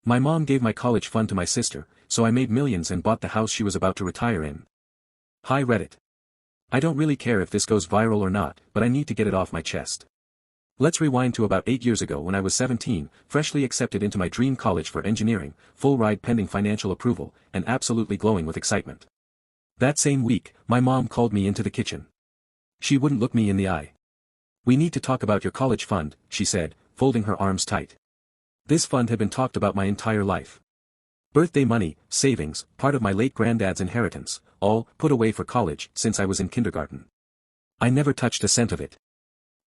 My mom gave my college fund to my sister, so I made millions and bought the house she was about to retire in. Hi Reddit. I don't really care if this goes viral or not, but I need to get it off my chest. Let's rewind to about 8 years ago when I was 17, freshly accepted into my dream college for engineering, full ride pending financial approval, and absolutely glowing with excitement. That same week, my mom called me into the kitchen. She wouldn't look me in the eye. "We need to talk about your college fund," she said, folding her arms tight. This fund had been talked about my entire life. Birthday money, savings, part of my late granddad's inheritance, all put away for college since I was in kindergarten. I never touched a cent of it.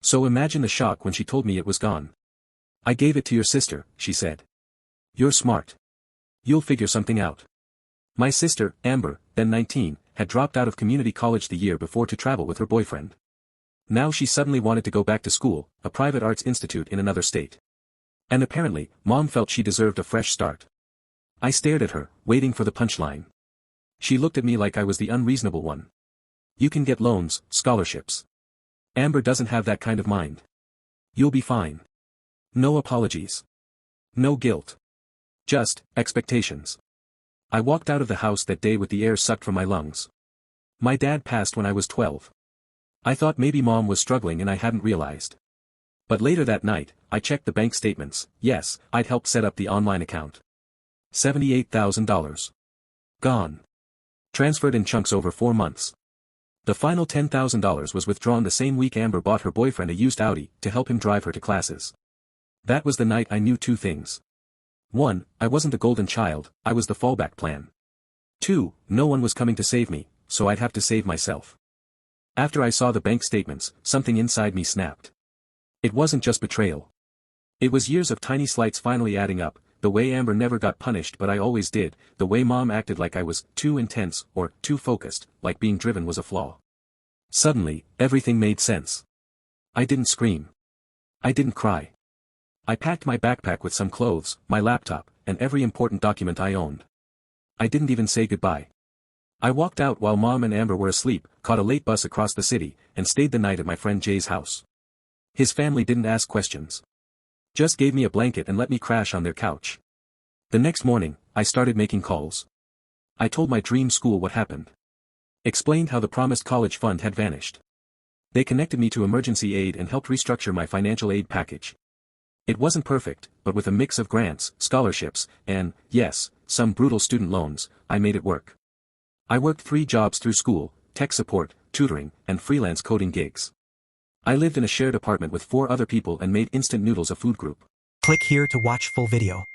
So imagine the shock when she told me it was gone. "I gave it to your sister," she said. "You're smart. You'll figure something out." My sister, Amber, then 19, had dropped out of community college the year before to travel with her boyfriend. Now she suddenly wanted to go back to school, a private arts institute in another state. And apparently, Mom felt she deserved a fresh start. I stared at her, waiting for the punchline. She looked at me like I was the unreasonable one. "You can get loans, scholarships. Amber doesn't have that kind of mind. You'll be fine. No apologies. No guilt. Just expectations." I walked out of the house that day with the air sucked from my lungs. My dad passed when I was 12. I thought maybe Mom was struggling and I hadn't realized. But later that night, I checked the bank statements. Yes, I'd helped set up the online account. $78,000. Gone. Transferred in chunks over 4 months. The final $10,000 was withdrawn the same week Amber bought her boyfriend a used Audi to help him drive her to classes. That was the night I knew 2 things. 1, I wasn't the golden child, I was the fallback plan. 2, no one was coming to save me, so I'd have to save myself. After I saw the bank statements, something inside me snapped. It wasn't just betrayal. It was years of tiny slights finally adding up, the way Amber never got punished but I always did, the way Mom acted like I was too intense or too focused, like being driven was a flaw. Suddenly, everything made sense. I didn't scream. I didn't cry. I packed my backpack with some clothes, my laptop, and every important document I owned. I didn't even say goodbye. I walked out while Mom and Amber were asleep, caught a late bus across the city, and stayed the night at my friend Jay's house. His family didn't ask questions. Just gave me a blanket and let me crash on their couch. The next morning, I started making calls. I told my dream school what happened. Explained how the promised college fund had vanished. They connected me to emergency aid and helped restructure my financial aid package. It wasn't perfect, but with a mix of grants, scholarships, and, yes, some brutal student loans, I made it work. I worked 3 jobs through school, tech support, tutoring, and freelance coding gigs. I lived in a shared apartment with 4 other people and made instant noodles a food group. Click here to watch full video.